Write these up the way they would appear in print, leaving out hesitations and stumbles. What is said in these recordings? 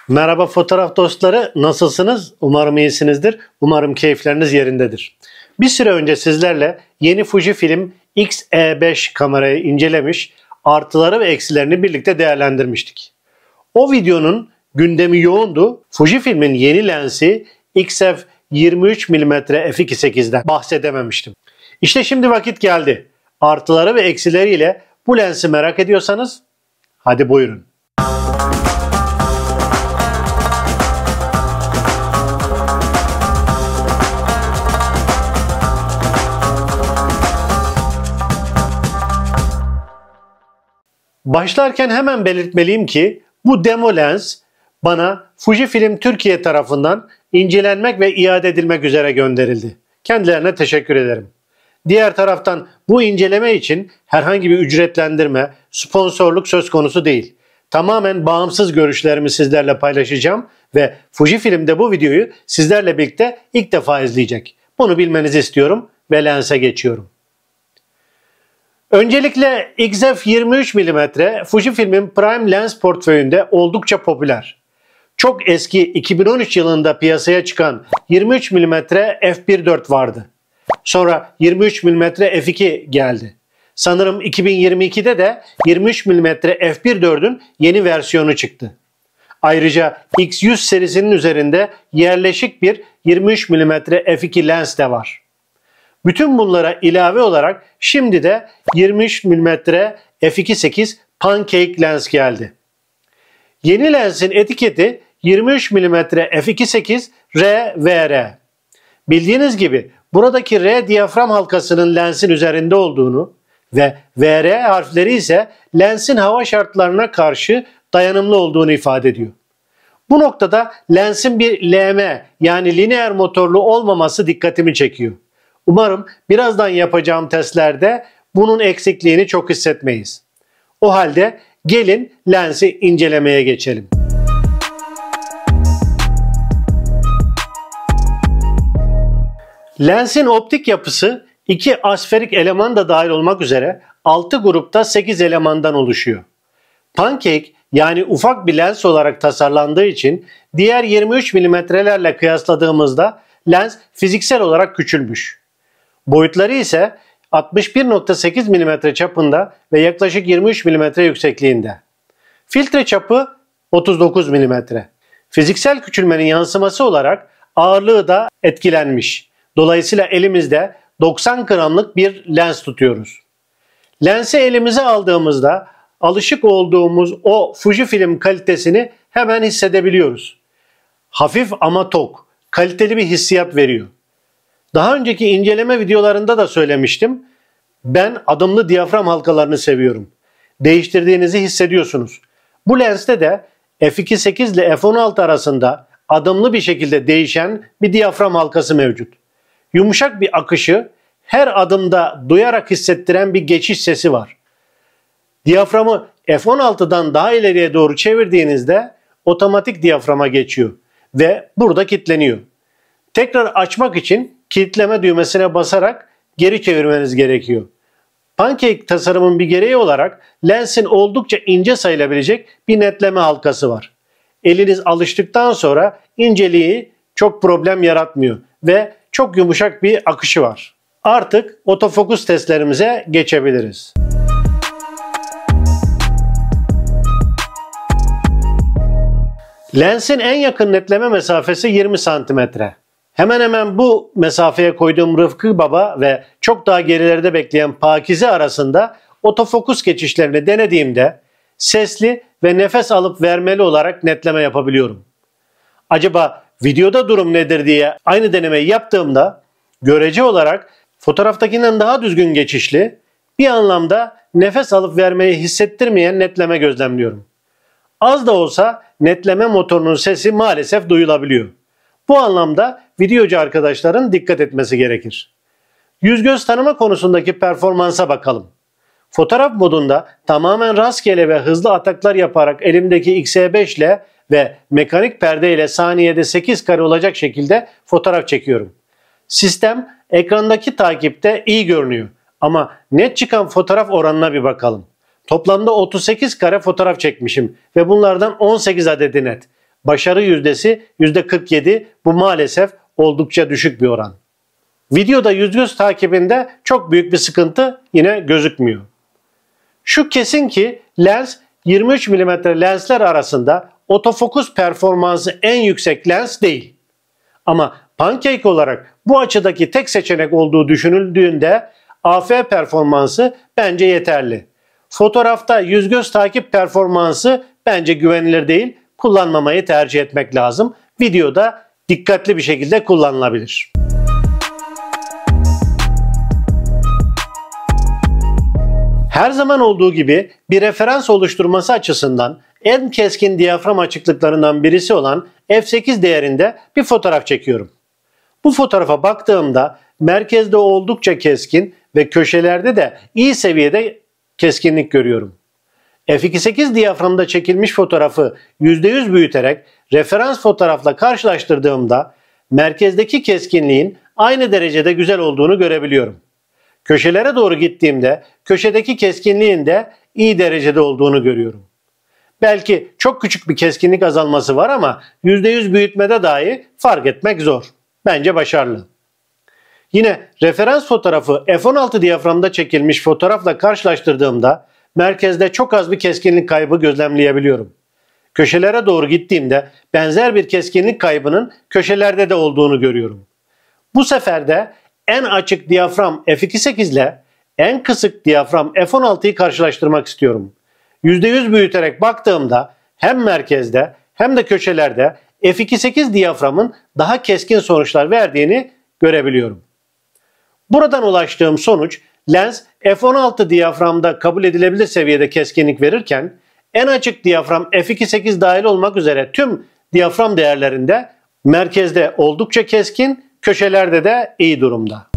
Merhaba fotoğraf dostları, nasılsınız? Umarım iyisinizdir. Umarım keyifleriniz yerindedir. Bir süre önce sizlerle yeni Fujifilm X-E5 kamerayı incelemiş, artıları ve eksilerini birlikte değerlendirmiştik. O videonun gündemi yoğundu. Fujifilm'in yeni lensi XF 23 mm f2.8'den bahsedememiştim. İşte şimdi vakit geldi. Artıları ve eksileriyle bu lensi merak ediyorsanız hadi buyurun. Başlarken hemen belirtmeliyim ki bu demo lens bana Fujifilm Türkiye tarafından incelenmek ve iade edilmek üzere gönderildi. Kendilerine teşekkür ederim. Diğer taraftan bu inceleme için herhangi bir ücretlendirme, sponsorluk söz konusu değil. Tamamen bağımsız görüşlerimi sizlerle paylaşacağım ve Fujifilm de bu videoyu sizlerle birlikte ilk defa izleyecek. Bunu bilmenizi istiyorum ve lense geçiyorum. Öncelikle XF 23 mm Fujifilm'in Prime Lens portföyünde oldukça popüler. Çok eski 2013 yılında piyasaya çıkan 23 mm f1.4 vardı. Sonra 23 mm f2 geldi. Sanırım 2022'de de 23 mm f1.4'ün yeni versiyonu çıktı. Ayrıca X100 serisinin üzerinde yerleşik bir 23 mm f2 lens de var. Bütün bunlara ilave olarak şimdi de 23 mm f2.8 Pancake lens geldi. Yeni lensin etiketi 23 mm f2.8 RVR. Bildiğiniz gibi buradaki R diyafram halkasının lensin üzerinde olduğunu ve VR harfleri ise lensin hava şartlarına karşı dayanımlı olduğunu ifade ediyor. Bu noktada lensin bir LM yani lineer motorlu olmaması dikkatimi çekiyor. Umarım birazdan yapacağım testlerde bunun eksikliğini çok hissetmeyiz. O halde gelin lensi incelemeye geçelim. Lensin optik yapısı 2 asferik eleman da dahil olmak üzere 6 grupta 8 elemandan oluşuyor. Pancake yani ufak bir lens olarak tasarlandığı için diğer 23 mm'lerle kıyasladığımızda lens fiziksel olarak küçülmüş. Boyutları ise 61.8 mm çapında ve yaklaşık 23 mm yüksekliğinde. Filtre çapı 39 mm. Fiziksel küçülmenin yansıması olarak ağırlığı da etkilenmiş. Dolayısıyla elimizde 90 gramlık bir lens tutuyoruz. Lensi elimize aldığımızda alışık olduğumuz o Fujifilm kalitesini hemen hissedebiliyoruz. Hafif ama tok, kaliteli bir hissiyat veriyor. Daha önceki inceleme videolarında da söylemiştim. Ben adımlı diyafram halkalarını seviyorum. Değiştirdiğinizi hissediyorsunuz. Bu lenste de f2.8 ile f16 arasında adımlı bir şekilde değişen bir diyafram halkası mevcut. Yumuşak bir akışı her adımda duyarak hissettiren bir geçiş sesi var. Diyaframı f16'dan daha ileriye doğru çevirdiğinizde otomatik diyaframa geçiyor ve burada kilitleniyor. Tekrar açmak için kilitleme düğmesine basarak geri çevirmeniz gerekiyor. Pancake tasarımın bir gereği olarak lensin oldukça ince sayılabilecek bir netleme halkası var. Eliniz alıştıktan sonra inceliği çok problem yaratmıyor ve çok yumuşak bir akışı var. Artık otofokus testlerimize geçebiliriz. Lensin en yakın netleme mesafesi 20 cm. Hemen hemen bu mesafeye koyduğum Rıfkı Baba ve çok daha gerilerde bekleyen Pakize arasında otofokus geçişlerini denediğimde sesli ve nefes alıp vermeli olarak netleme yapabiliyorum. Acaba videoda durum nedir diye aynı denemeyi yaptığımda görece olarak fotoğraftakinden daha düzgün geçişli, bir anlamda nefes alıp vermeyi hissettirmeyen netleme gözlemliyorum. Az da olsa netleme motorunun sesi maalesef duyulabiliyor. Bu anlamda videocu arkadaşların dikkat etmesi gerekir. Yüz göz tanıma konusundaki performansa bakalım. Fotoğraf modunda tamamen rastgele ve hızlı ataklar yaparak elimdeki X-E5 ile ve mekanik perde ile saniyede 8 kare olacak şekilde fotoğraf çekiyorum. Sistem ekrandaki takipte iyi görünüyor ama net çıkan fotoğraf oranına bir bakalım. Toplamda 38 kare fotoğraf çekmişim ve bunlardan 18 adedi net. Başarı yüzdesi %47. Bu maalesef oldukça düşük bir oran. Videoda yüz göz takibinde çok büyük bir sıkıntı yine gözükmüyor. Şu kesin ki lens 23 mm lensler arasında otofokus performansı en yüksek lens değil. Ama Pancake olarak bu açıdaki tek seçenek olduğu düşünüldüğünde AF performansı bence yeterli. Fotoğrafta yüz göz takip performansı bence güvenilir değil. Kullanmamayı tercih etmek lazım. Videoda dikkatli bir şekilde kullanılabilir. Her zaman olduğu gibi bir referans oluşturması açısından en keskin diyafram açıklıklarından birisi olan f8 değerinde bir fotoğraf çekiyorum. Bu fotoğrafa baktığımda merkezde oldukça keskin ve köşelerde de iyi seviyede keskinlik görüyorum. f2.8 diyaframda çekilmiş fotoğrafı %100 büyüterek referans fotoğrafla karşılaştırdığımda merkezdeki keskinliğin aynı derecede güzel olduğunu görebiliyorum. Köşelere doğru gittiğimde köşedeki keskinliğin de iyi derecede olduğunu görüyorum. Belki çok küçük bir keskinlik azalması var ama %100 büyütmede dahi fark etmek zor. Bence başarılı. Yine referans fotoğrafı f16 diyaframda çekilmiş fotoğrafla karşılaştırdığımda merkezde çok az bir keskinlik kaybı gözlemleyebiliyorum. Köşelere doğru gittiğimde benzer bir keskinlik kaybının köşelerde de olduğunu görüyorum. Bu sefer de en açık diyafram f2.8 ile en kısık diyafram f16'yı karşılaştırmak istiyorum. %100 büyüterek baktığımda hem merkezde hem de köşelerde f2.8 diyaframın daha keskin sonuçlar verdiğini görebiliyorum. Buradan ulaştığım sonuç lens f16 diyaframda kabul edilebilir seviyede keskinlik verirken en açık diyafram f2.8 dahil olmak üzere tüm diyafram değerlerinde merkezde oldukça keskin, köşelerde de iyi durumda.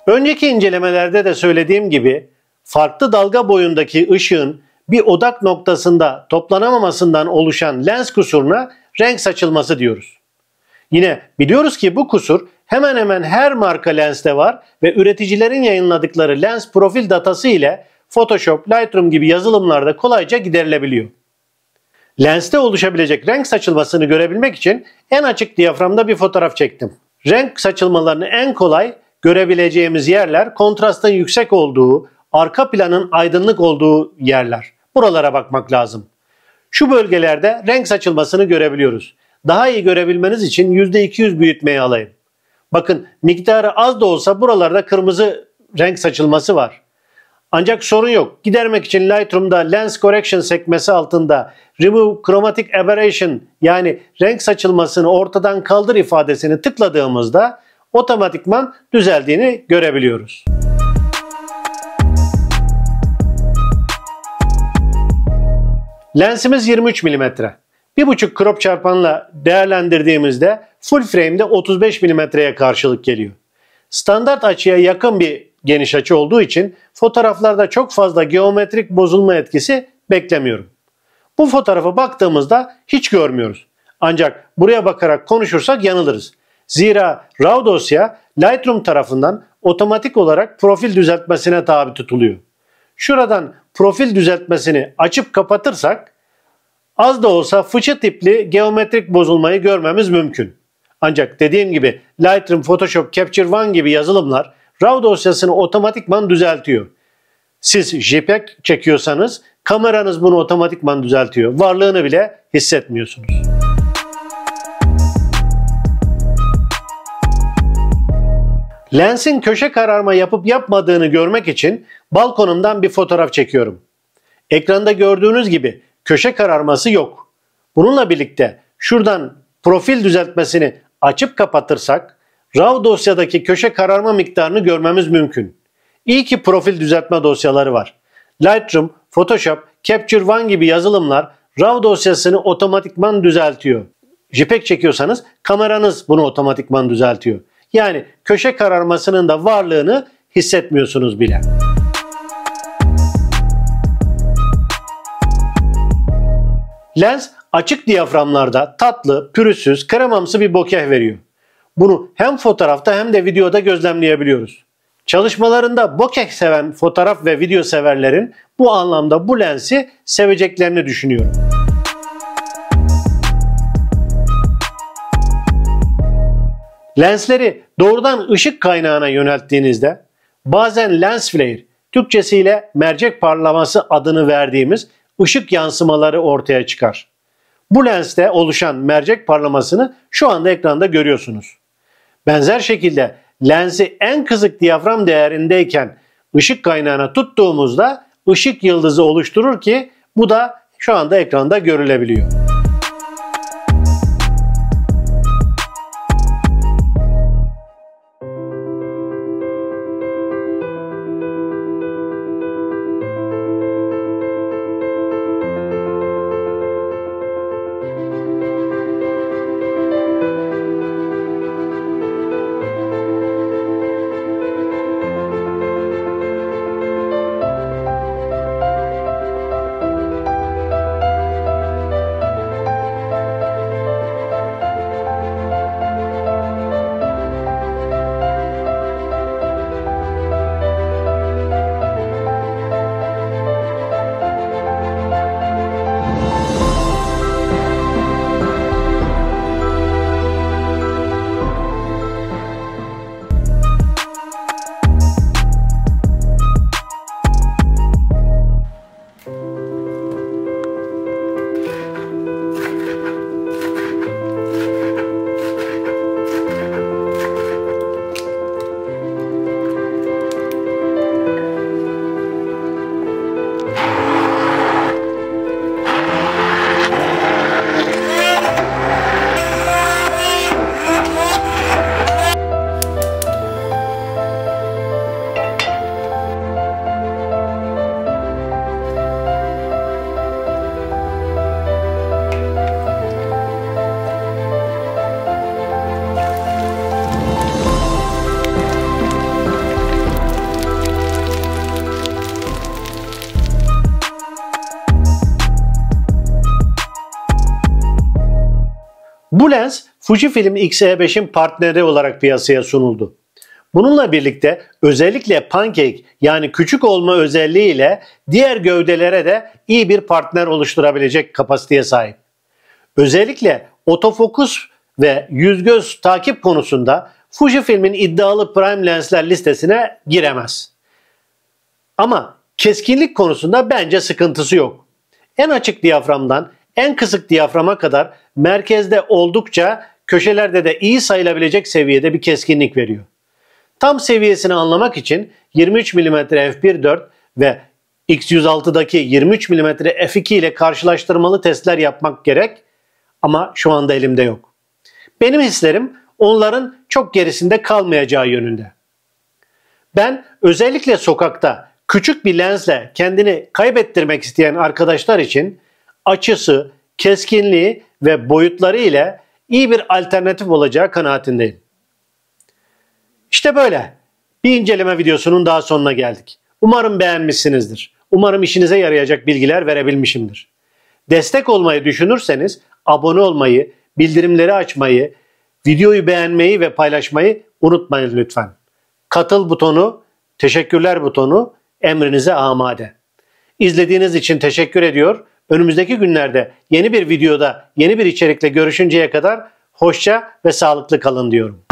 Önceki incelemelerde de söylediğim gibi farklı dalga boyundaki ışığın bir odak noktasında toplanamamasından oluşan lens kusuruna renk saçılması diyoruz. Yine biliyoruz ki bu kusur hemen hemen her marka lenste var ve üreticilerin yayınladıkları lens profil datası ile Photoshop, Lightroom gibi yazılımlarda kolayca giderilebiliyor. Lenste oluşabilecek renk saçılmasını görebilmek için en açık diyaframda bir fotoğraf çektim. Renk saçılmalarını en kolay görebileceğimiz yerler kontrastın yüksek olduğu, arka planın aydınlık olduğu yerler. Buralara bakmak lazım. Şu bölgelerde renk saçılmasını görebiliyoruz. Daha iyi görebilmeniz için %200 büyütmeyi alayım. Bakın miktarı az da olsa buralarda kırmızı renk saçılması var. Ancak sorun yok. Gidermek için Lightroom'da Lens Correction sekmesi altında Remove Chromatic Aberration yani renk saçılmasını ortadan kaldır ifadesini tıkladığımızda otomatikman düzeldiğini görebiliyoruz. Lensimiz 23 mm. 1.5 crop çarpanla değerlendirdiğimizde full frame'de 35 mm'ye karşılık geliyor. Standart açıya yakın bir geniş açı olduğu için fotoğraflarda çok fazla geometrik bozulma etkisi beklemiyorum. Bu fotoğrafa baktığımızda hiç görmüyoruz. Ancak buraya bakarak konuşursak yanılırız. Zira RAW dosya Lightroom tarafından otomatik olarak profil düzeltmesine tabi tutuluyor. Şuradan profil düzeltmesini açıp kapatırsak az da olsa fıçı tipli geometrik bozulmayı görmemiz mümkün. Ancak dediğim gibi Lightroom, Photoshop, Capture One gibi yazılımlar RAW dosyasını otomatikman düzeltiyor. Siz JPEG çekiyorsanız kameranız bunu otomatikman düzeltiyor. Varlığını bile hissetmiyorsunuz. Lensin köşe kararma yapıp yapmadığını görmek için balkonumdan bir fotoğraf çekiyorum. Ekranda gördüğünüz gibi köşe kararması yok. Bununla birlikte şuradan profil düzeltmesini açıp kapatırsak RAW dosyadaki köşe kararma miktarını görmemiz mümkün. İyi ki profil düzeltme dosyaları var. Lightroom, Photoshop, Capture One gibi yazılımlar RAW dosyasını otomatikman düzeltiyor. JPEG çekiyorsanız kameranız bunu otomatikman düzeltiyor. Yani köşe kararmasının da varlığını hissetmiyorsunuz bile. Lens açık diyaframlarda tatlı, pürüzsüz, kremamsı bir bokeh veriyor. Bunu hem fotoğrafta hem de videoda gözlemleyebiliyoruz. Çalışmalarında bokeh seven fotoğraf ve video severlerin bu anlamda bu lensi seveceklerini düşünüyorum. Lensleri doğrudan ışık kaynağına yönelttiğinizde bazen lens flare, Türkçesiyle mercek parlaması adını verdiğimiz ışık yansımaları ortaya çıkar. Bu lenste oluşan mercek parlamasını şu anda ekranda görüyorsunuz. Benzer şekilde lensi en kısık diyafram değerindeyken ışık kaynağına tuttuğumuzda ışık yıldızı oluşturur ki bu da şu anda ekranda görülebiliyor. Bu lens Fujifilm X-E5'in partneri olarak piyasaya sunuldu. Bununla birlikte özellikle pancake yani küçük olma özelliğiyle diğer gövdelere de iyi bir partner oluşturabilecek kapasiteye sahip. Özellikle otofokus ve yüz göz takip konusunda Fujifilm'in iddialı prime lensler listesine giremez. Ama keskinlik konusunda bence sıkıntısı yok. En açık diyaframdan en kısık diyaframa kadar merkezde oldukça köşelerde de iyi sayılabilecek seviyede bir keskinlik veriyor. Tam seviyesini anlamak için 23 mm f1.4 ve X106'daki 23 mm f2 ile karşılaştırmalı testler yapmak gerek ama şu anda elimde yok. Benim hislerim onların çok gerisinde kalmayacağı yönünde. Ben özellikle sokakta küçük bir lensle kendini kaybettirmek isteyen arkadaşlar için açısı, keskinliği ve boyutları ile iyi bir alternatif olacağı kanaatindeyim. İşte böyle. Bir inceleme videosunun daha sonuna geldik. Umarım beğenmişsinizdir. Umarım işinize yarayacak bilgiler verebilmişimdir. Destek olmayı düşünürseniz abone olmayı, bildirimleri açmayı, videoyu beğenmeyi ve paylaşmayı unutmayın lütfen. Katıl butonu, teşekkürler butonu emrinize amade. İzlediğiniz için teşekkür ediyor. Önümüzdeki günlerde yeni bir videoda, yeni bir içerikle görüşünceye kadar hoşça ve sağlıklı kalın diyorum.